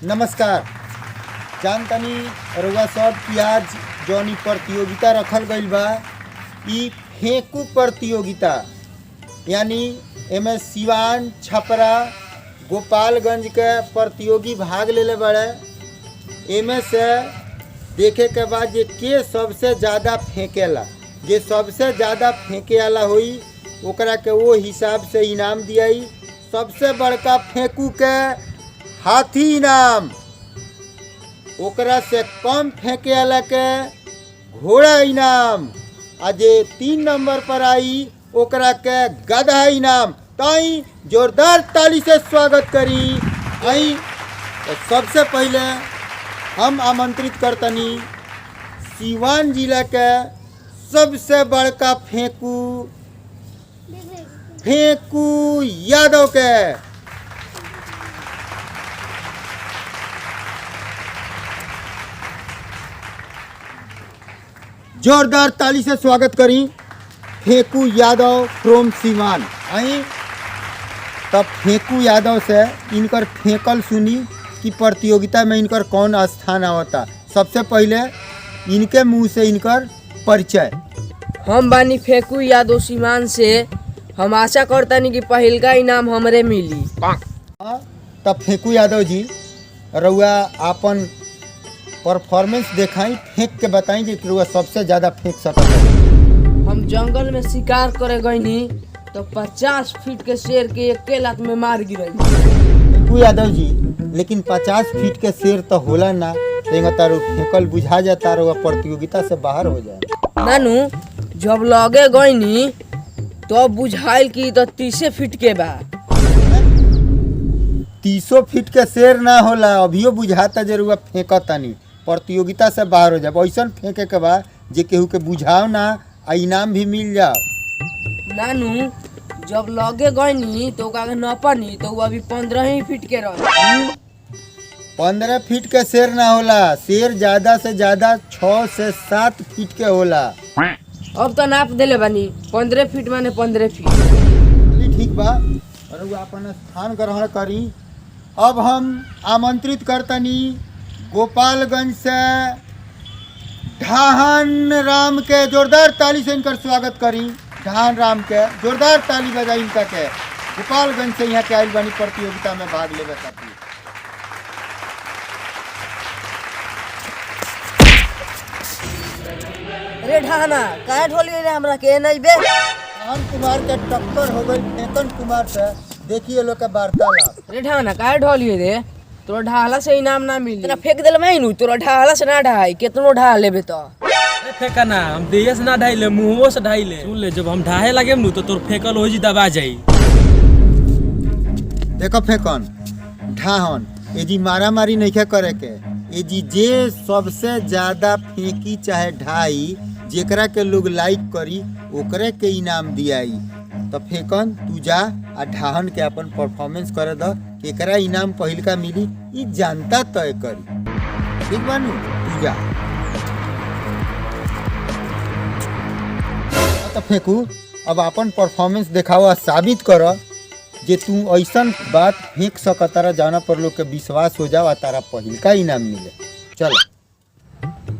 नमस्कार। जानतनी रउआ सब कि आज जौन प्रतियोगिता रखल गईल बा ई फेंकू प्रतियोगिता, यानी एमे सिवान, छपरा, गोपालगंज के प्रतियोगी भाग लेले बड़े। एमे से देखे के बाद जे के सबसे ज़्यादा फेंकेला, जे सबसे ज़्यादा फेंके वाला होई ओकरा के वो हिसाब से इनाम दियाई। सबसे बड़का फेंकू के हाथी इनाम, ओकरा से कम फेंके वाला के घोड़ा इनाम, आ जे 3 नंबर पर आई ओकरा के गधा इनाम। ताई जोरदार ताली से स्वागत करी। आई तो सबसे पहले हम आमंत्रित करतनी सिवान जिला के सबसे बड़का फेंकू यादव के। जोरदार ताली से स्वागत करी फेंकू यादव फ्रॉम सिवान। आई तब फेंकू यादव से इनकर फेंकल सुनी कि प्रतियोगिता में इनकर कौन स्थान आवता। सबसे पहले इनके मुंह से इनकर परिचय। हम बानी फेंकू यादव सिवान से। हम आशा करतानी कि पहिलका इनाम हमरे मिली। तब फेंकू यादव जी रउआ आपन परफॉर्मेंस दिखाई, फेंक के बताई कि रउआ सबसे ज़्यादा फेंक सकता है। हम जंगल में शिकार करे गईनी तो 50 फीट के शेर के एके लात में मार गिरई। फेंकू यादव जी, लेकिन 50 फीट के शेर तो होला ना, तारो फेंकल बुझा जाता, रउआ प्रतियोगिता से बाहर हो जाए। नानू जब लगे गईनी तो बुझाइल कि तो 30 फीट के बा। 30 फीट के शेर ना होला, अभियो बुझाता जरूर फेंकतानी, प्रतियोगिता से बाहर हो जाए। ऐसा फेंके के बाद जे केहू के बुझाओ ना आ इनाम भी मिल जाओ। नानू जब लगे गईनी तो ओकरा के नपनी तो वो अभी 15 ही फीट के रह। 15 फीट के शेर ना होला, शेर ज्यादा से ज्यादा 6 से 7 फीट के होला। अब तो नाप देले बानी 15 फीट माने 15 फीट। ठीक बा, और वो अपन स्थान ग्रहण करी। अब हम आमंत्रित करतनी गोपालगंज से ढाहन राम के। जोरदार ताली से इनकर स्वागत करी। ढाहन राम के जोरदार ताली बजाई इनका के। गोपालगंज से यहाँ के आइल बानी प्रतियोगिता में भाग लेवे खातिर। अरे ढाना काहे ढोलिए रे हमरा के नहीं बे। ढाहन कुमार के टक्कर हो गई फेंकन कुमार से। देखिए लोग का वार्तालाप। अरे ढाना काहे ढोलिए रे, तोरा ढाला से इनाम ना मिली। तेरा फेंक देल मैं नु, तोरा ढाला से ना ढाई, केतनो ढा लेबे तो। ए फेंका ना, हम देह से ना ढाइले, मुंहवो से ढाइले। सुन ले, जब हम ढाहे लगे नु तो तोर फेंकल हो जी दबा जाई। देखो फेंकन ढाहन एजी मारा मारी नहीं करे के। एजी जे सबसे ज्यादा फेंकी चाहे ढाई, जेकरा के लोग लाइक करी ओकरे के इनाम दियाई। तो फेंकन तू जा आ ढाहन के अपन परफॉर्मेंस करे द, केकरा इनाम पहिलका मिली ई जानता तय करी। ठीक बानू, तू जा। तो फेंकू अब अपन परफॉर्मेंस दिखावा, साबित कर जे तू ऐसा बात फेंक सकता जाना पर लोग के विश्वास हो जाओ, तारा पहिलका इनाम मिले। चलो।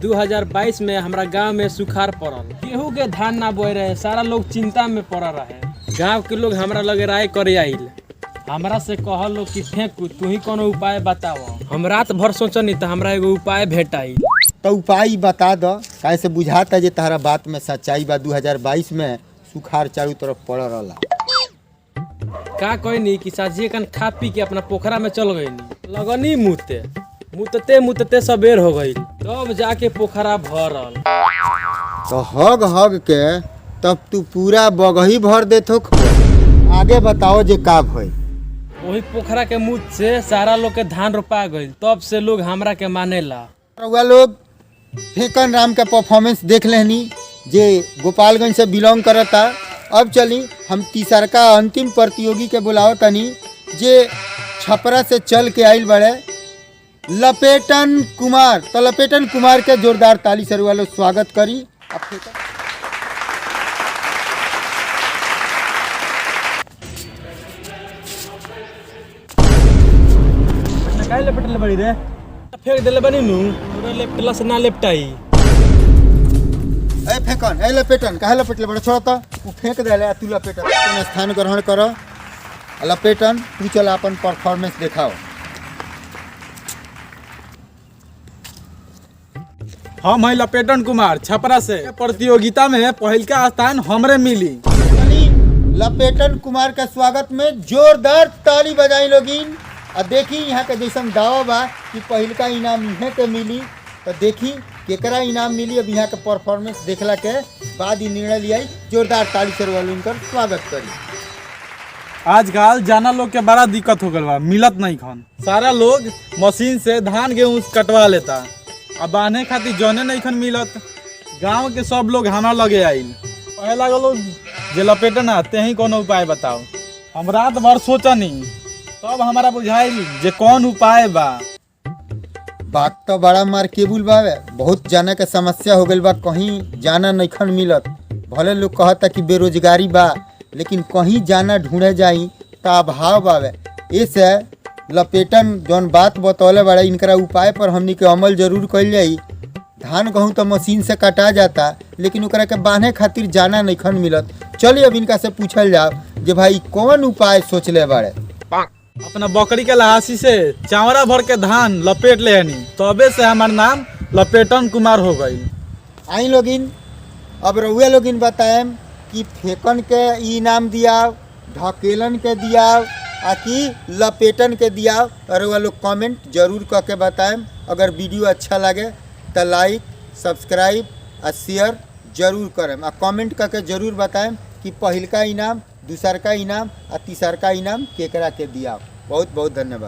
2022 में हमरा गांव में सुखाड़ पड़ल, केहू के धान ना बोए रहे, सारा लोग चिंता में पड़ रहे। गांव के लोग हमरा लगे राय करे आइल, हमरा से कहल लोग कि फेंकू तू ही कोनो उपाय बताओ। हम रात भर सोचनी तो हमरा एगो उपाय भेटाई। तो उपाय बता दो, काहे से बुझाता जे तारा बात में सच्चाई बा। 2022 में सुखाड़ चारों तरफ पड़ रहा। का कहनी कि साझे कन खा पी के अपना पोखरा में चल गईनी, लगनी मुतते सबेर हो गई, तब जाके पोखरा भरल। तो हग के तब तू पूरा बगही भर देत हो। आगे बताओ जे का भई। वही पोखरा के मुँह से सारा लोग के धान रोपा गई, तब से लोग हमरा के मानेला। रउआ लोग फेंकन राम के परफॉर्मेंस देख लेनी, जे गोपालगंज से बिलोंग करता। अब चली हम तीसरका अंतिम प्रतियोगी के बुलाओ तनी, जे छपरा से चल के आइल बड़े, लपेटन कुमार। तो लपेटन कुमार के जोरदार ताली से रउआ लोग स्वागत करी। काहे लपेटले बड़ी रे? फेंक देले बनी नु, तोरा लेपटला से ना लेपटाई। ए फेंकन, ए लपेटन, काहे लपेटले बड़ा छोड़ त। उ फेंक देले तू लपेटन। तुम स्थान ग्रहण कर। लपेटन तू चल अपन परफॉर्मेंस दिखाओ। हम है लपेटन कुमार छपरा से। प्रतियोगिता में पहिलका स्थान हमरे मिली। लपेटन कुमार का स्वागत में जोरदार ताली बजाई लोगिन। और देखी यहाँ के जैसन दावा बा कि पहिलका इनाम इहे के मिली, तो देखी केकरा इनाम मिली। अब यहाँ के परफॉर्मेंस देखला के बाद ही निर्णय लिया। जोरदार ताली से उनकर स्वागत करी। आजकल जाना लोग के बड़ा दिक्कत हो गल बा, मिलत नहीं खन। सारा लोग मशीन से धान गेहूँ कटवा लेता, अब बांधे खातिर जौने नहीं खन मिलत। गांव के सब लोग हमारा लगे आइल। पहला लोग जे लपेटन आते ही कोनो उपाय बताओ। हम रात भर सोचनी, तब हमारा बुझाइल जे कौन उपाय बा। बात तो बड़ा मार्केबुल बा। बहुत जाने के समस्या हो गई बा, कहीं जाना नहीं खन मिलत। भले लोग कहता कि बेरोजगारी बा, लेकिन कहीं जाना ढूंढे जाई तो अभाव बावे। ऐसे लपेटन जौन बात बतौले बड़ा, इनकरा उपाय पर हमनी के अमल जरूर कइल जाई। धान गेहूँ तो मशीन से काटा जाता, लेकिन ओकरा के बांधे खातिर जाना नहीं खन मिलत। चलिए अब इनका से पूछल जाओ जे भाई कौन उपाय सोचले बाड़े। अपना बकरी के लहासी से चावड़ा भर के धान लपेट ले हनी, तबे से हमार नाम लपेटन कुमार हो गई। आई लोगिन अब रउए लोगिन बताएम कि फेंकन के इनाम दियाओ, ढकेलन के दियाओ, आ कि लपेटन के दियाओ। और वो लोग कमेंट जरूर करके बताएम। अगर वीडियो अच्छा लगे तो लाइक, सब्सक्राइब और शेयर जरूर करें। आ कमेंट करके जरूर बताएं कि पहिलका इनाम, दूसरका इनाम और तीसरका इनाम केकरा के दिया। बहुत बहुत धन्यवाद।